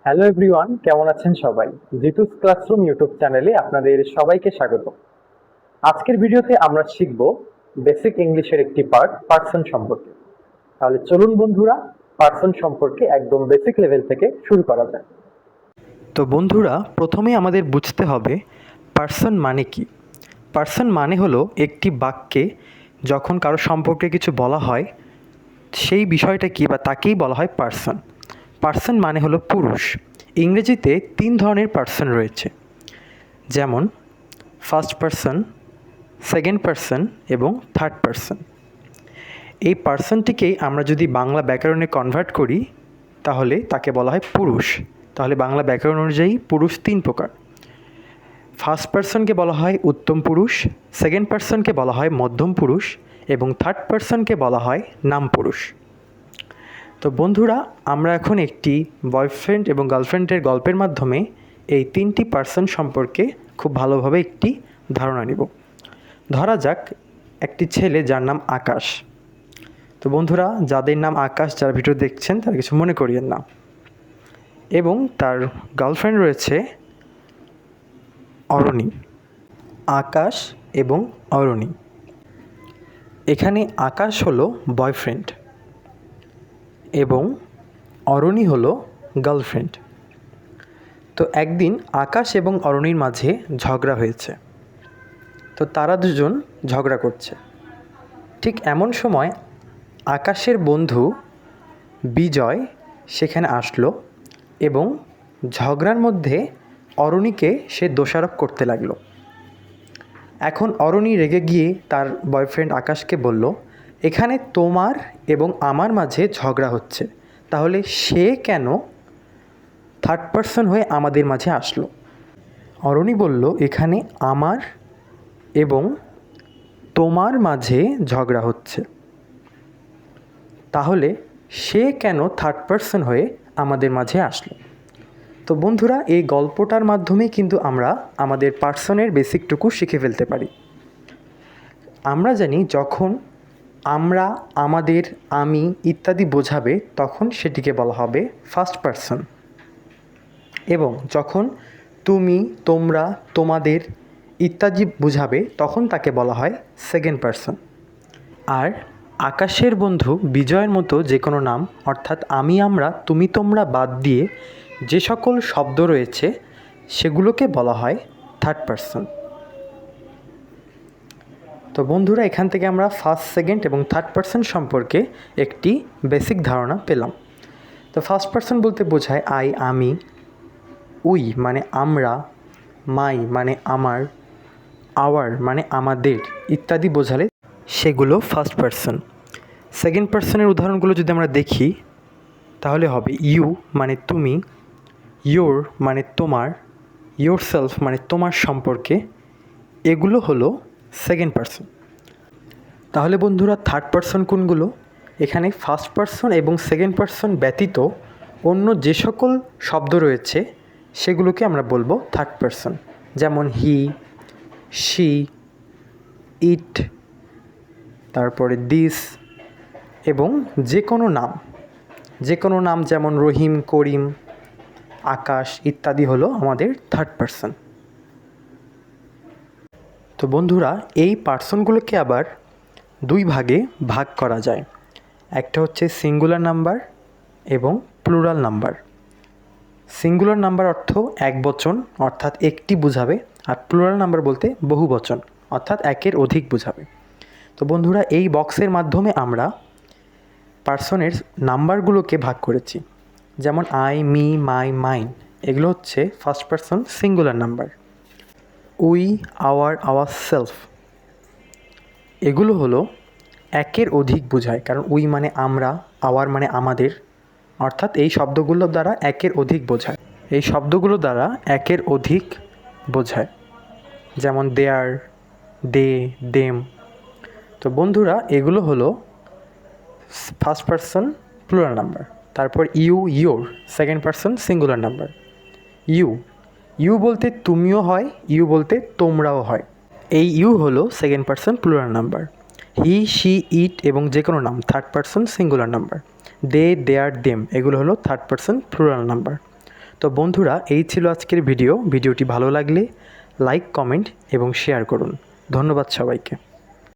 Hello everyone, কেমন আছেন সবাই? জিতুস ক্লাসরুম ইউটিউব চ্যানেলে আপনাদের সবাইকে স্বাগত। আজকের ভিডিওতে আমরা শিখব বেসিক ইংলিশের একটি পার্ট পার্সন সম্পর্কে। তাহলে চলুন বন্ধুরা, পার্সন সম্পর্কে একদম বেসিক লেভেল থেকে শুরু করা যায়। তো বন্ধুরা, প্রথমে আমাদের বুঝতে হবে পার্সন মানে কি। পার্সন মানে হলো একটি বাক্যে যখন কারো সম্পর্কে কিছু বলা হয় সেই বিষয়টা কি বা তাকেই বলা হয় পার্সন। পার্সন মানে হলো পুরুষ। ইংরেজিতে 3 ধরনের পার্সন রয়েছে, যেমন ফার্স্ট পার্সন, সেকেন্ড পার্সন এবং থার্ড পার্সন। এই পার্সনটিকেই আমরা যদি বাংলা ব্যাকরণে কনভার্ট করি তাহলে তাকে বলা হয় পুরুষ। তাহলে বাংলা ব্যাকরণ অনুযায়ী পুরুষ 3 প্রকার। ফার্স্ট পার্সনকে বলা হয় উত্তম পুরুষ, সেকেন্ড পার্সনকে বলা হয় মধ্যম পুরুষ এবং থার্ড পার্সনকে বলা হয় নাম পুরুষ। তো বন্ধুরা, আমরা এখন একটি বয়ফ্রেন্ড এবং গার্লফ্রেন্ডের গল্পের মাধ্যমে এই 3টি পার্সন সম্পর্কে খুব ভালোভাবে একটি ধারণা নিব। ধরা যাক একটি ছেলে যার নাম আকাশ। তো বন্ধুরা, যাদের নাম আকাশ, যারা ভিডিও দেখছেন তারা কিছু মনে করিয়েন না। এবং তার গার্লফ্রেন্ড রয়েছে অরণি। আকাশ এবং অরণি, এখানে আকাশ হলো বয়ফ্রেন্ড এবং অরণি হলো গার্লফ্রেন্ড। তো একদিন আকাশ এবং অরণির মাঝে ঝগড়া হয়েছে। তো তারা দুজন ঝগড়া করছে। ঠিক এমন সময় আকাশের বন্ধু বিজয় সেখানে আসলো এবং ঝগড়ার মধ্যে অরণিকে সে দোষারোপ করতে লাগলো। এখন অরণি রেগে গিয়ে তার বয়ফ্রেন্ড আকাশকে বলল, এখানে তোমার এবং আমার মাঝে ঝগড়া হচ্ছে, তাহলে সে কেন থার্ড পার্সন হয়ে আমাদের মাঝে আসলো? অরণি বলল, এখানে আমার এবং তোমার মাঝে ঝগড়া হচ্ছে, তাহলে সে কেন থার্ড পার্সন হয়ে আমাদের মাঝে আসলো? তো বন্ধুরা, এই গল্পটার মাধ্যমেই কিন্তু আমরা আমাদের পার্সনের বেসিকটুকু শিখে ফেলতে পারি। আমরা জানি যখন আমরা, আমাদের, আমি ইত্যাদি বোঝাবে তখন সেটিকে বলা হবে ফার্স্ট পার্সন, এবং যখন তুমি, তোমরা, তোমাদের ইত্যাদি বোঝাবে তখন তাকে বলা হয় সেকেন্ড পার্সন। আর আকাশের বন্ধু বিজয়ের মতো যে কোনো নাম, অর্থাৎ আমি, আমরা, তুমি, তোমরা বাদ দিয়ে যে সকল শব্দ রয়েছে সেগুলোকে বলা হয় থার্ড পার্সন। তো বন্ধুরা, এখান থেকে আমরা ফার্স্ট, সেকেন্ড এবং থার্ড পার্সন সম্পর্কে একটি বেসিক ধারণা পেলাম। তো ফার্স্ট পার্সন বলতে বোঝায় আই, আমি, উই মানে আমরা, মাই মানে আমার, আওয়ার মানে আমাদের ইত্যাদি বোঝালে সেগুলো ফার্স্ট পার্সন। সেকেন্ড পার্সনের উদাহরণগুলো যদি আমরা দেখি তাহলে হবে ইউ মানে তুমি, ইয়োর মানে তোমার, ইয়োর সেলফ মানে তোমার সম্পর্কে। এগুলো হলো সেকেন্ড পার্সন। তাহলে বন্ধুরা, থার্ড পার্সন কোনগুলো? এখানে ফার্স্ট পার্সন এবং সেকেন্ড পার্সন ব্যতীত অন্য যে সকল শব্দ রয়েছে সেগুলোকে আমরা বলবো থার্ড পার্সন, যেমন হি, শি, ইট, তারপরে দিস, এবং যে কোনো নাম যেমন রহিম, করিম, আকাশ ইত্যাদি হলো আমাদের থার্ড পার্সন। তো বন্ধুরা, এই পার্সনগুলোকে আবার 2 ভাগে ভাগ করা যায়। একটা হচ্ছে সিঙ্গুলার নাম্বার এবং প্লুরাল নাম্বার। সিঙ্গুলার নাম্বার অর্থ একবচন, অর্থাৎ একটি বোঝাবে, আর প্লুরাল নাম্বার বলতে বহুবচন, অর্থাৎ একের অধিক বোঝাবে। তো বন্ধুরা, এই বক্সের মাধ্যমে আমরা পার্সনের নাম্বারগুলোকে ভাগ করেছি। যেমন আই, মি, মাই, মাইন, এগুলো হচ্ছে first person singular number. We, our self, এগুলো হলো একের অধিক বোঝায়, কারণ উই মানে আমরা, আওয়ার মানে আমাদের, অর্থাৎ এই শব্দগুলো দ্বারা একের অধিক বোঝায়। এই শব্দগুলো দ্বারা একের অধিক বোঝায়, যেমন দেয়ার, দে, দেম। তো বন্ধুরা, এগুলো হলো ফার্স্ট পার্সন প্লুরাল নাম্বার। তারপর you, your, second person singular number. You বলতে তুমিও হয়, ইউ বলতে তোমরাও হয়। এই ইউ হলো second person plural number. He, she, it এবং যে কোনো নাম third person singular number. They, their, them এগুলো হলো থার্ড পার্সন প্লুরাল নাম্বার। তো বন্ধুরা, এই ছিল আজকের ভিডিওটি ভালো লাগলে লাইক, কমেন্ট এবং শেয়ার করুন। ধন্যবাদ সবাইকে।